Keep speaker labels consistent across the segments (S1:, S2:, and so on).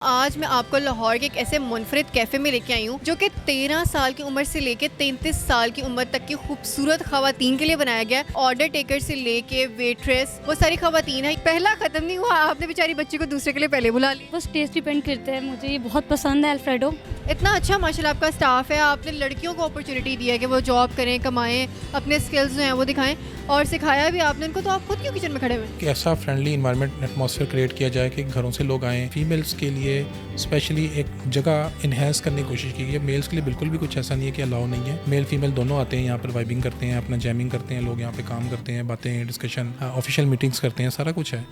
S1: आज मैं आपको लाहौर के एक ऐसे मुनफरिद कैफ़े में लेके आई हूँ जो कि 13 साल की उम्र से लेके 33 साल की उम्र तक की खूबसूरत ख़वातीन के लिए बनाया गया है। ऑर्डर टेकर से लेके वेट्रेस वो सारी ख़वातीन है। पहला ख़त्म नहीं हुआ, आपने बेचारी बच्ची को दूसरे के लिए पहले बुला लिया।
S2: बस टेस्ट डिपेंड करता है। मुझे ये बहुत पसंद है अल्फ्रेडो।
S1: इतना अच्छा माशाल्लाह आपका स्टाफ है। आपने लड़कियों को अपॉर्चुनिटी दी है कि वो जॉब करें, कमाएं, अपने स्किल्स जो हैं वो दिखाएं और सिखाया भी आपने उनको। तो आप खुद क्यों किचन में खड़े हुए?
S3: कि ऐसा फ्रेंडली इन्वायरमेंट एटमॉस्फेयर क्रिएट किया जाए कि घरों से लोग आएँ। फीमेल्स के लिए स्पेशली एक जगह इन्हेंस करने की कोशिश की गई है। मेल्स के लिए बिल्कुल भी कुछ ऐसा नहीं है कि अलाउ नहीं है। मेल फीमेल दोनों आते हैं यहाँ पर, वाइबिंग करते हैं, अपना जैमिंग करते हैं, लोग यहाँ पे काम करते हैं, बातें, डिस्कशन, ऑफिशियल मीटिंग्स करते हैं, सारा कुछ है।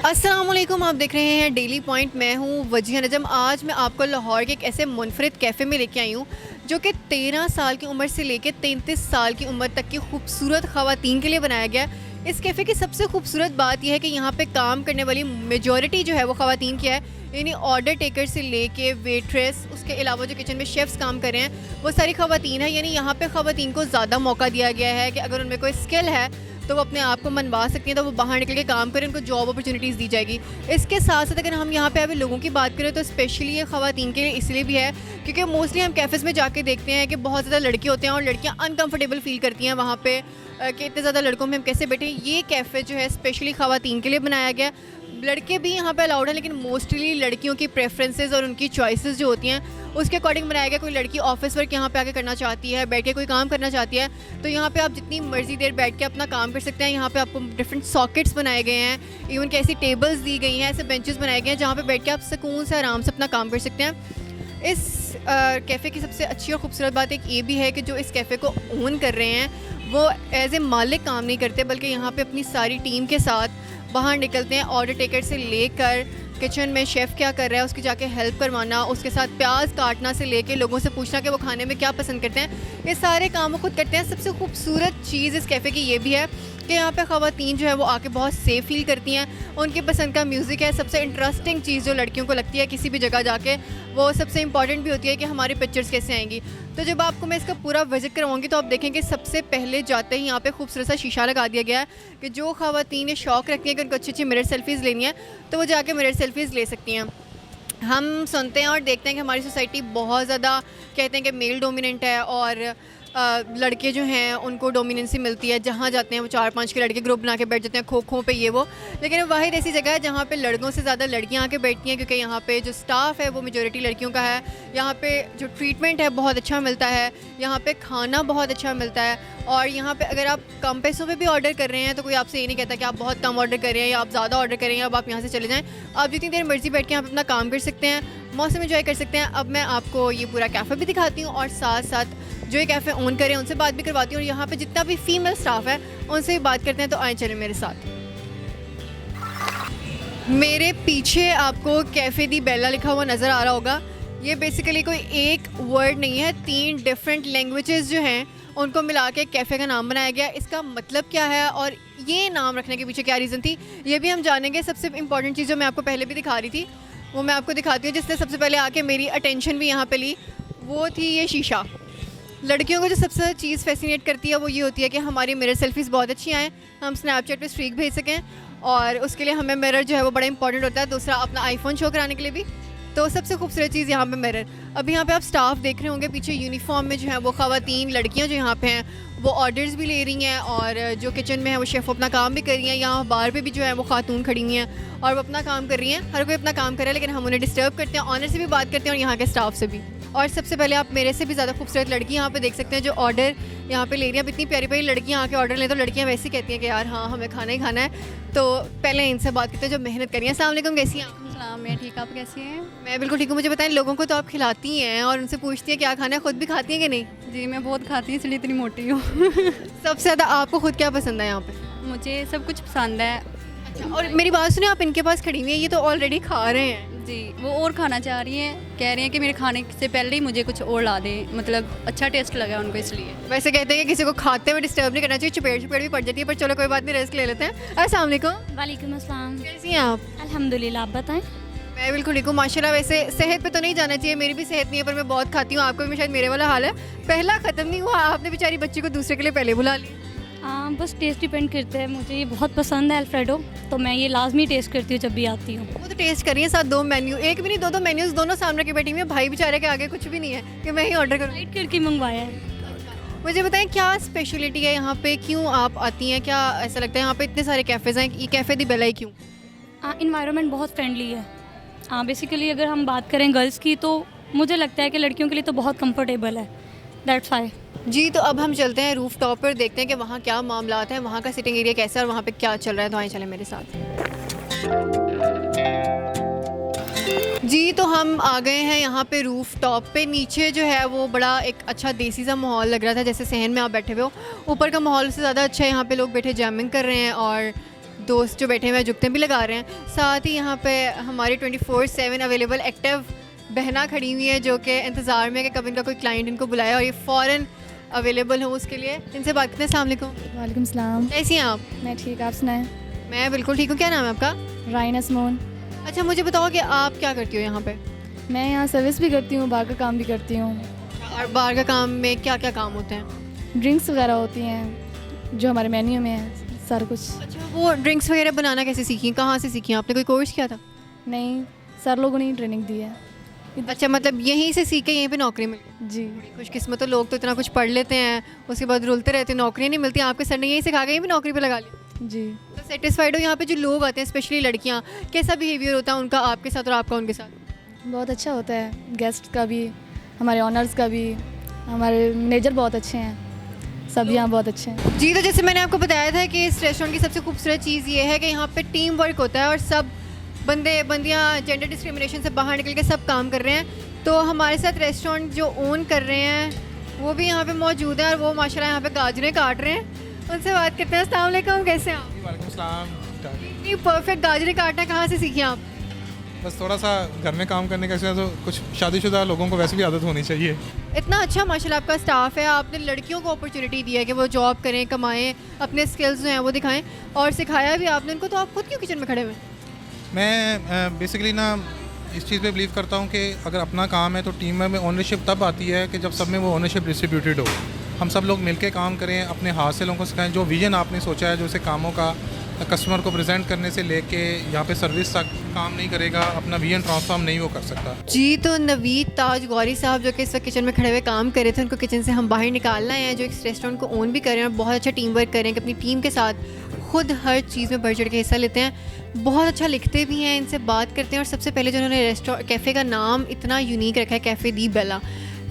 S1: अस्सलामुअलैकुम, आप देख रहे हैं डेली पॉइंट। मैं हूँ वजीह नजम। आज मैं आपको लाहौर के एक ऐसे मुनफरिद कैफ़े में लेके आई हूँ जो कि 13 साल की उम्र से लेके 33 साल की उम्र तक की खूबसूरत ख़वातीन के लिए बनाया गया है। इस कैफ़े की सबसे खूबसूरत बात यह है कि यहाँ पे काम करने वाली मेजॉरिटी जो है वो ख़वातीन की है। यानी ऑर्डर टेकर से लेके वेट्रेस, उसके अलावा जो किचन में शेफ़्स काम कर रहे हैं वो सारी ख़वातीन है। यानी यहाँ पे ख़वातीन को ज़्यादा मौका दिया गया है कि अगर उनमें कोई स्किल है तो वो अपने आप को मनवा सकती हैं, तो वो बाहर निकल के काम करें, उनको जॉब अपॉर्चुनिटीज़ दी जाएगी। इसके साथ साथ अगर हम यहाँ पे अभी लोगों की बात करें तो स्पेशली ये ख़वातीन के लिए इसलिए भी है क्योंकि मोस्टली हम कैफ़ेज़ में जाके देखते हैं कि बहुत ज़्यादा लड़के होते हैं और लड़कियाँ अनकम्फर्टेबल फ़ील करती हैं वहाँ पे कि इतने ज़्यादा लड़कों में हम कैसे बैठे। ये कैफ़े जो है स्पेशली ख़वातीन के लिए बनाया गया। लड़के भी यहाँ पे अलाउड हैं, लेकिन मोस्टली लड़कियों की प्रेफरेंसेस और उनकी चॉइसेस जो होती हैं उसके अकॉर्डिंग बनाया गया। कोई लड़की ऑफिस वर्क यहाँ पे आके करना चाहती है, बैठ के कोई काम करना चाहती है, तो यहाँ पे आप जितनी मर्जी देर बैठ के अपना काम कर सकते हैं। यहाँ पे आपको डिफरेंट सॉकेट्स बनाए गए हैं, इवन कि ऐसी टेबल्स दी गई हैं, ऐसे बेंचेस बनाए गए हैं जहाँ पे बैठ के आप सुकून से आराम से अपना काम कर सकते हैं। इस कैफ़े की सबसे अच्छी और ख़ूबसूरत बात एक ये भी है कि जो इस कैफ़े को ओन कर रहे हैं वो एज ए मालिक काम नहीं करते, बल्कि यहाँ पे अपनी सारी टीम के साथ बाहर निकलते हैं। ऑर्डर टेकर से लेकर किचन में शेफ़ क्या कर रहा है उसकी जाके हेल्प करवाना, उसके साथ प्याज काटना से लेके लोगों से पूछना कि वो खाने में क्या पसंद करते हैं, ये सारे काम वो खुद करते हैं। सबसे खूबसूरत चीज़ इस कैफ़े की ये भी है कि यहाँ पे ख़वातीन जो है वो आके बहुत सेफ़ फील करती हैं। उनकी पसंद का म्यूज़िक है। सबसे इंटरेस्टिंग चीज़ जो लड़कियों को लगती है किसी भी जगह जाके, वो सबसे इंपॉर्टेंट भी होती है कि हमारी पिक्चर्स कैसे आएंगी। तो जब आपको मैं इसका पूरा विजिट करवाऊँगी तो आप देखेंगे सबसे पहले जाते ही यहाँ पे खूबसूरत सा शीशा लगा दिया गया है कि जो ख़वातीन ये शौक़ रखती हैं कि उनको अच्छी अच्छी मिरर सेल्फ़ीज़ लेनी है तो वो जाके मिरर सेल्फ़ीज़ ले सकती हैं। हम सुनते हैं और देखते हैं कि हमारी सोसाइटी बहुत ज़्यादा कहते हैं कि मेल डोमिनेंट है और लड़के जो हैं उनको डोमिनेंसी मिलती है। जहाँ जाते हैं वो 4-5 के लड़के ग्रुप बना के बैठ जाते हैं खो पे ये वो। लेकिन वाहिद ऐसी जगह है जहाँ पे लड़कों से ज़्यादा लड़कियाँ आके बैठती हैं क्योंकि यहाँ पे जो स्टाफ है वो मेजॉरिटी लड़कियों का है। यहाँ पे जो ट्रीटमेंट है बहुत अच्छा मिलता है, यहाँ पे खाना बहुत अच्छा मिलता है। और यहाँ पे अगर आप कम पैसों पे भी ऑर्डर कर रहे हैं तो कोई आपसे ये नहीं कहता कि आप बहुत कम ऑर्डर कर रहे हैं या आप ज़्यादा ऑर्डर कर रहे हैं, अब आप यहाँ से चले जाएँ। आप जितनी देर मर्जी बैठ के यहाँ पे अपना काम कर सकते हैं, मौसम एंजॉय कर सकते हैं। अब मैं आपको ये पूरा कैफ़े भी दिखाती हूँ और साथ साथ जो ये कैफ़े ओन करें उनसे बात भी करवाती हूँ और यहाँ पे जितना भी फीमेल स्टाफ है उनसे भी बात करते हैं। तो आए चलें मेरे साथ। मेरे पीछे आपको कैफ़े दी बेला लिखा हुआ नज़र आ रहा होगा। ये बेसिकली कोई एक वर्ड नहीं है, 3 डिफरेंट लैंग्वेजेस जो हैं उनको मिला के कैफ़े का नाम बनाया गया। इसका मतलब क्या है और ये नाम रखने के पीछे क्या रीज़न थी ये भी हम जानेंगे। सबसे इंपॉर्टेंट चीज़ जो मैं आपको पहले भी दिखा रही थी वो मैं आपको दिखाती हूँ, जिसने सबसे पहले आके मेरी अटेंशन भी यहाँ पे ली, वो थी ये शीशा। लड़कियों को जो सबसे ज़्यादा चीज़ फैसिनेट करती है वो ये होती है कि हमारी मिरर सेल्फीज़ बहुत अच्छी आएँ, हम स्नैपचैट पे स्ट्रीक भेज सकें और उसके लिए हमें मिरर जो है वो बड़ा इंपॉर्टेंट होता है। दूसरा अपना आईफोन शो कराने के लिए भी। तो सबसे खूबसूरत चीज़ यहाँ पे मिरर। अभी यहाँ पे आप स्टाफ देख रहे होंगे पीछे यूनिफॉर्म में जो है वो ख़वातीन लड़कियाँ जो यहाँ पे हैं वो ऑर्डर्स भी ले रही हैं और जो किचन में है वो शेफ़ अपना काम भी कर रही हैं। यहाँ बार पे भी जो है वो खातून खड़ी हुई हैं और वो अपना काम कर रही हैं। हर कोई अपना काम कर रहा है लेकिन हम उन्हें डिस्टर्ब करते हैं, ऑनर से भी बात करते हैं और यहाँ के स्टाफ से भी। और सबसे पहले आप मेरे से भी ज़्यादा खूबसूरत लड़की यहाँ पे देख सकते हैं जो ऑर्डर यहाँ पे ले रही हैं। अब इतनी प्यारी प्यारी लड़कियाँ आके ऑर्डर लें तो लड़कियाँ वैसे ही कहती हैं कि यार हाँ हमें खाना ही खाना है। तो पहले इनसे बात करते हैं जो मेहनत करी है। अस्सलाम वालेकुम, कैसी हैं आप?
S2: सलाम, मैं ठीक, आप कैसी हैं?
S1: मैं बिल्कुल ठीक हूँ। मुझे बताएं, लोगों को तो आप खिलाती हैं और उनसे पूछती हैं क्या खाना है, खुद भी खाती हैं कि नहीं?
S2: जी मैं बहुत खाती हूँ इसलिए इतनी मोटी हूँ।
S1: सबसे ज़्यादा आपको खुद क्या पसंद है यहाँ पे?
S2: मुझे सब कुछ पसंद है।
S1: अच्छा, और मेरी बात सुनिए, आप इनके पास खड़ी हुई हैं, ये तो ऑलरेडी खा रहे हैं।
S2: जी वो और खाना चाह रही हैं, कह रही हैं कि मेरे खाने से पहले ही मुझे कुछ और ला दें, मतलब अच्छा टेस्ट लगा उनको इसलिए।
S1: वैसे कहते हैं कि किसी को खाते हुए डिस्टर्ब नहीं करना चाहिए, चपेट भी पड़ जाती है, पर चलो कोई बात नहीं, रेस्ट ले लेते हैं। अस्सलाम वालेकुम।
S2: वालेकुम अस्सलाम।
S1: कैसी हैं आप?
S2: अल्हम्दुलिल्लाह, आप बताएं।
S1: मैं बिल्कुल ठीक हूँ माशाल्लाह। वैसे सेहत पे तो नहीं जाना चाहिए, मेरी भी सेहत नहीं है, पर मैं बहुत खाती हूँ। आपको भी शायद मेरे वाला हाल है। पहला ख़त्म नहीं हुआ, आपने बेचारी बच्ची को दूसरे के लिए पहले बुला लिया।
S4: बस टेस्ट डिपेंड करता है। मुझे ये बहुत पसंद है अल्फ्रेडो, तो मैं ये लाजमी टेस्ट करती हूँ जब भी आती हूँ।
S1: वो तो टेस्ट कर रही है, साथ 2 मेन्यू, एक भी नहीं 2 मेन्यूज़ दोनों सामने की बैठी हुई है। भाई बेचारे के आगे कुछ भी नहीं है कि मैं ही ऑर्डर करूँ।
S4: राइट करके मंगवाया है।
S1: मुझे बताएं क्या स्पेशलिटी है यहाँ पे, क्यों आप आती हैं, क्या ऐसा लगता है यहाँ पे इतने सारे कैफ़ेज़ हैं, ये कैफ़े दी बेला ही क्यों?
S4: इन्वायरमेंट बहुत फ्रेंडली है। बेसिकली अगर हम बात करें गर्ल्स की, तो मुझे लगता है कि लड़कियों के लिए तो बहुत कंफर्टेबल है, दैट्स वाई।
S1: जी, तो अब हम चलते हैं रूफ टॉप पर, देखते हैं कि वहाँ क्या मामलात हैं, वहाँ का सिटिंग एरिया कैसा है और वहाँ पे क्या चल रहा है। तो आइए चलें मेरे साथ। जी, तो हम आ गए हैं यहाँ पे रूफ टॉप पे। नीचे जो है वो बड़ा एक अच्छा देसी सा माहौल लग रहा था, जैसे सहन में आप बैठे हुए हो। ऊपर का माहौल से ज़्यादा अच्छा है, यहाँ पे लोग बैठे जैमिंग कर रहे हैं और दोस्त जो बैठे हुए हैं जुगते भी लगा रहे हैं। साथ ही यहाँ पे हमारी 24/7 अवेलेबल एक्टिव बहना खड़ी हुई है, जो कि इंतज़ार में है कि कब इनका कोई क्लाइंट इनको बुलाए और ये फ़ौरन अवेलेबल हो उसके लिए। इनसे बात करते हैं। अस्सलाम वालेकुम।
S5: वालेकुम सलाम।
S1: कैसी हैं आप?
S5: मैं ठीक, आप सुनाएं?
S1: मैं बिल्कुल ठीक हूँ। क्या नाम है आपका?
S5: राइन असमोन।
S1: अच्छा, मुझे बताओ कि आप क्या करती हो यहाँ पे?
S5: मैं यहाँ सर्विस भी करती हूँ, बाहर का काम भी करती हूँ।
S1: और बाहर का काम में क्या क्या काम होते हैं?
S5: ड्रिंक्स वगैरह होती हैं जो हमारे मेन्यू में है, सारा कुछ।
S1: अच्छा, वो ड्रिंक्स वगैरह बनाना कैसे सीखी, कहाँ से सीखी? आपने कोई कोर्स किया था?
S5: नहीं, सर लोगों ने ट्रेनिंग दी है।
S1: अच्छा, मतलब यहीं से सीख के यहीं पे नौकरी मिल गई?
S5: जी।
S1: खुशकिस्मत, तो लोग तो इतना कुछ पढ़ लेते हैं, उसके बाद रुलते रहते हैं, नौकरी नहीं मिलती। आपके सर ने यहीं सिखा के यहीं पे नौकरी पे लगा ली?
S5: जी।
S1: तो सेटिस्फाइड हो? यहाँ पे जो लोग आते हैं स्पेशली लड़कियाँ, कैसा बिहेवियर होता है उनका आपके साथ और आपका उनके साथ?
S5: बहुत अच्छा होता है, गेस्ट का भी, हमारे ऑनर्स का भी। हमारे मैनेजर बहुत अच्छे हैं, सब यहाँ बहुत अच्छे हैं।
S1: जी, तो जैसे मैंने आपको बताया था कि इस रेस्टोरेंट की सबसे खूबसूरत चीज़ ये है कि यहाँ पे टीम वर्क होता है और सब बंदे बंदियाँ जेंडर डिस्क्रिमिनेशन से बाहर निकल के सब काम कर रहे हैं। तो हमारे साथ रेस्टोरेंट जो ओन कर रहे हैं वो भी यहाँ पे मौजूद है और वो माशाल्लाह यहाँ पे गाजरें काट रहे हैं। उनसे बात करते हैं। अस्सलाम वालेकुम, कैसे हैं आप?
S3: वालेकुम सलाम।
S1: इतनी परफेक्ट गाजरें काटना कहाँ से सीखी आप?
S3: बस थोड़ा सा घर में काम करने का, तो कुछ शादीशुदा लोगों को वैसे भी आदत होनी चाहिए।
S1: इतना अच्छा माशाल्लाह आपका स्टाफ है, आपने लड़कियों को अपॉर्चुनिटी दी है कि वो जॉब करें, कमाएं, अपने स्किल्स जो हैं वो दिखाएं, और सिखाया भी आपने उनको। तो आप खुद क्यों किचन में खड़े हुए?
S3: मैं बेसिकली ना इस चीज़ पे बिलीव करता हूँ कि अगर अपना काम है तो टीम में ओनरशिप तब आती है कि जब सब में वो ओनरशिप डिस्ट्रीब्यूटेड हो। हम सब लोग मिलके काम करें, अपने हाथ से लोगों को सिखाएं। जो विजन आपने सोचा है, जो से कामों का कस्टमर को प्रेजेंट करने से लेके यहाँ पे सर्विस तक काम नहीं करेगा, अपना विजन ट्रांसफॉर्म नहीं वो कर सकता।
S1: जी, तो नवीद ताज गौरी साहब जो कि इस वक्त किचन में खड़े हुए काम कर रहे थे, उनको किचन से हम बाहर निकालना है, जो इस रेस्टोरेंट को ओन भी कर रहे हैं और बहुत अच्छा टीम वर्क कर रहे हैं कि अपनी टीम के साथ खुद हर चीज़ में बढ़ चढ़ के हिस्सा लेते हैं, बहुत अच्छा लिखते भी हैं। इनसे बात करते हैं और सबसे पहले जो उन्होंने रेस्टोरेंट कैफ़े का नाम इतना यूनिक रखा है, कैफ़े दी बेला,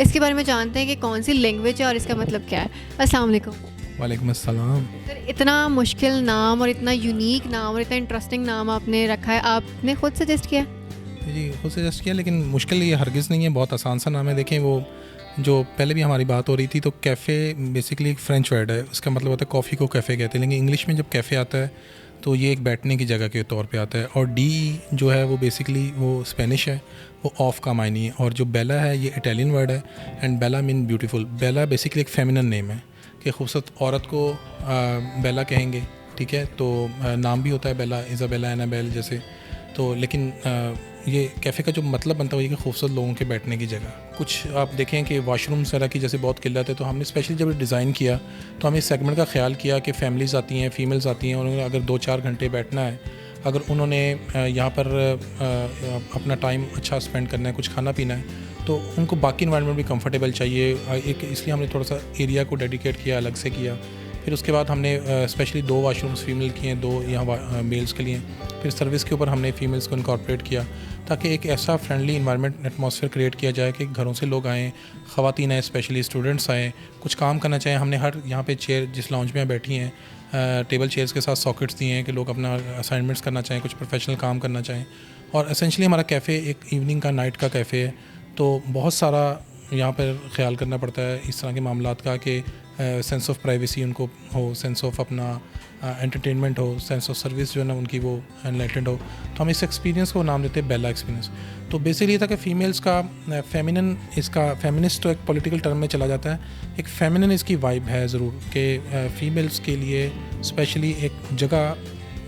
S1: इसके बारे में जानते हैं कि कौन सी लैंग्वेज है और इसका मतलब क्या है। अस्सलाम वालेकुम।
S3: वालेकुम अस्सलाम।
S1: सर, इतना मुश्किल नाम और इतना यूनिक नाम और इतना इंटरेस्टिंग नाम आपने रखा है, आपने खुद सजेस्ट किया?
S3: जी, खुद सजेस्ट किया, लेकिन मुश्किल ये हरगिज़ नहीं है, बहुत आसान सा नाम है। देखें, वो जो पहले भी हमारी बात हो रही थी, तो कैफ़े बेसिकली एक फ्रेंच वर्ड है, उसका मतलब होता है कॉफ़ी को कैफ़े कहते हैं, लेकिन इंग्लिश में जब कैफ़े आता है तो ये एक बैठने की जगह के तौर पे आता है। और डी जो है वो बेसिकली वो स्पेनिश है, वो ऑफ का मायनी है। और जो बेला है ये इटालियन वर्ड है, and Bella mean beautiful. Bella basically एक फेमिनन नेम है कि खूबसूरत औरत को बेला कहेंगे, ठीक है। तो नाम भी होता है बेला, इज़ाबेला, एनाबेल जैसे। तो लेकिन ये कैफ़े का जो मतलब बनता है वो ये कि खूबसूरत लोगों के बैठने की जगह। कुछ आप देखें कि वाशरूम्स वगैरह की जैसे बहुत किल्लत है, तो हमने स्पेशली जब डिज़ाइन किया तो हमने इस सेगमेंट का ख्याल किया कि फैमिलीज़ आती हैं, फीमेल्स आती हैं, उन्होंने अगर 2-4 घंटे बैठना है, अगर उन्होंने यहाँ पर अपना टाइम अच्छा स्पेंड करना है, कुछ खाना पीना है, तो उनको बाकी इन्वायरमेंट भी कंफर्टेबल चाहिए। एक इसलिए हमने थोड़ा सा एरिया को डेडिकेट किया, अलग से किया। फिर उसके बाद हमने स्पेशली 2 वाशरूम्स फीमेल किए हैं, 2 यहाँ मेल्स के लिए। फिर सर्विस के ऊपर हमने फीमेल्स को इनकॉर्पोरेट किया ताकि एक ऐसा फ्रेंडली इन्वायरमेंट एटमॉस्फेयर क्रिएट किया जाए कि घरों से लोग आएँ, ख़वातीन आएँ, स्पेशली स्टूडेंट्स आएँ, कुछ काम करना चाहें। हमने हर यहाँ पे चेयर जिस लाउंज में बैठी हैं, टेबल चेयर्स के साथ सॉकेट्स दिए हैं कि लोग अपना असाइनमेंट्स करना चाहें, कुछ प्रोफेशनल काम करना चाहें। और एसेंशली हमारा कैफ़े एक इवनिंग का, नाइट का कैफ़े है, तो बहुत सारा यहाँ पर ख्याल करना पड़ता है इस तरह के मामलात का कि सेंस ऑफ प्राइवेसी उनको हो, सेंस ऑफ अपना एंटरटेनमेंट हो, सेंस ऑफ सर्विस जो है ना उनकी वो एनलाइटेंड हो। तो हम इस एक्सपीरियंस को नाम देते हैं बेला एक्सपीरियंस। तो बेसिकली ये था कि फ़ीमेल्स का फेमिनिन, इसका फेमिनिस्ट तो एक पॉलिटिकल टर्म में चला जाता है, एक फेमिनिन इसकी वाइब है ज़रूर कि फ़ीमेल्स के लिए स्पेशली एक जगह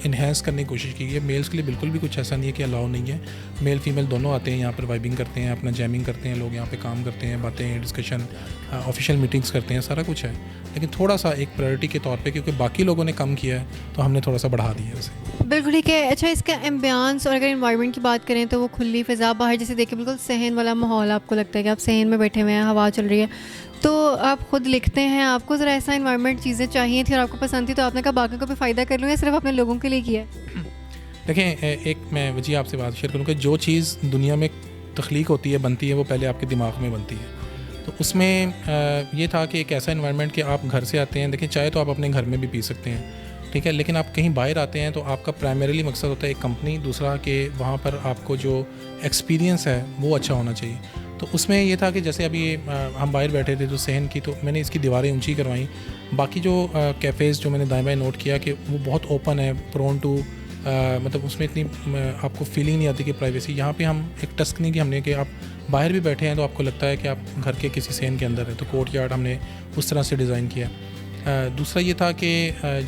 S3: इन्हेंस करने की कोशिश की है। मेल्स के लिए बिल्कुल भी कुछ ऐसा नहीं है कि अलाउ नहीं है। मेल फीमेल दोनों आते हैं यहाँ पर, वाइबिंग करते हैं, अपना जैमिंग करते हैं, लोग यहाँ पे काम करते हैं, बातें डिस्कशन, ऑफिशियल मीटिंग्स करते हैं, सारा कुछ है। लेकिन थोड़ा सा एक प्रायोरिटी के तौर पे, क्योंकि बाकी लोगों ने कम किया है तो हमने थोड़ा सा बढ़ा दिया है उसे।
S1: बिल्कुल ठीक है। अच्छा, इसका एम्बियंस और अगर इन्वायरमेंट की बात करें तो वो खुली फ़िज़ा, बाहर जैसे देखिए बिल्कुल सहन वाला माहौल, आपको लगता है कि आप सहन में बैठे हुए हैं, हवा चल रही है, तो आप खुद लिखते हैं, आपको ज़रा ऐसा इन्वायरमेंट चीज़ें चाहिए थी और आपको पसंद थी, तो आपने कहा बाकी को भी फ़ायदा कर लूँ या सिर्फ अपने लोगों के लिए किया है?
S3: देखें, एक मैं वजी आपसे बात शेयर करूँ कि जो चीज़ दुनिया में तख्लीक होती है, बनती है, वो पहले आपके दिमाग में बनती है। तो उसमें ये था कि एक ऐसा इन्वायरमेंट कि आप घर से आते हैं, देखिए चाय तो आप अपने घर में भी पी सकते हैं, ठीक है, लेकिन आप कहीं बाहर आते हैं तो आपका प्राइमरीली मकसद होता है एक कंपनी, दूसरा कि वहाँ पर आपको जो एक्सपीरियंस है वो अच्छा होना चाहिए। तो उसमें ये था कि जैसे अभी हम बाहर बैठे थे तो सहन की, तो मैंने इसकी दीवारें ऊंची करवाई। बाकी जो कैफ़ेज़ जो मैंने दाएं बाएं नोट किया कि वो बहुत ओपन है, प्रोन टू मतलब उसमें इतनी आपको फीलिंग नहीं आती कि प्राइवेसी। यहाँ पे हम एक टस्कनी की हमने कि आप बाहर भी बैठे हैं तो आपको लगता है कि आप घर के किसी सहन के अंदर है, तो कोर्ट यार्ड हमने उस तरह से डिज़ाइन किया। दूसरा ये था कि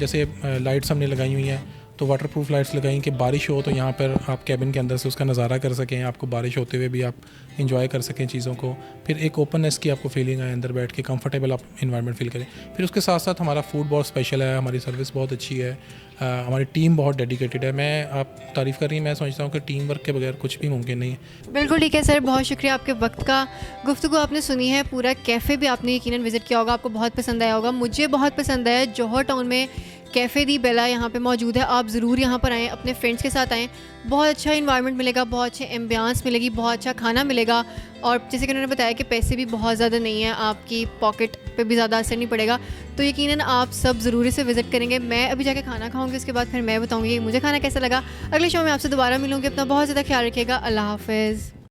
S3: जैसे लाइट्स हमने लगाई हुई हैं, तो वाटरप्रूफ लाइट्स लगाई कि बारिश हो तो यहाँ पर आप कैबिन के अंदर से उसका नज़ारा कर सकें, आपको बारिश होते हुए भी आप इंजॉय कर सकें चीज़ों को। फिर एक ओपननेस की आपको फीलिंग आए, अंदर बैठ के कंफर्टेबल आप इन्वायरमेंट फील करें। फिर उसके साथ साथ हमारा फूड बहुत स्पेशल है, हमारी सर्विस बहुत अच्छी है, हमारी टीम बहुत डेडिकेटेड है। मैं आप तारीफ़ कर रही हैं, मैं समझता हूँ कि टीम वर्क के बगैर कुछ भी मुमकिन नहीं है।
S1: बिल्कुल ठीक है सर, बहुत शुक्रिया आपके वक्त का। गुफ्तगू आपने सुनी है, पूरा कैफ़े भी आपने यकीनन विज़िट किया होगा, आपको बहुत पसंद आया होगा। मुझे बहुत पसंद आया। जौहर टाउन में कैफ़े दी बेला यहाँ पे मौजूद है, आप ज़रूर यहाँ पर आएँ, अपने फ्रेंड्स के साथ आएँ। बहुत अच्छा इन्वायरमेंट मिलेगा, बहुत अच्छे एम्बियंस मिलेगी, बहुत अच्छा खाना मिलेगा, और जैसे कि उन्होंने बताया कि पैसे भी बहुत ज़्यादा नहीं है, आपकी पॉकेट पे भी ज़्यादा असर नहीं पड़ेगा। तो यकीनन आप सब ज़रूर इसे विज़िट करेंगे। मैं अभी जाके खाना खाऊंगी, उसके बाद फिर मैं बताऊँगी कि मुझे खाना कैसा लगा। अगले शो में आपसे दोबारा मिलूँगी। अपना बहुत ज़्यादा ख्याल रखिएगा। अल्लाह हाफ़िज़।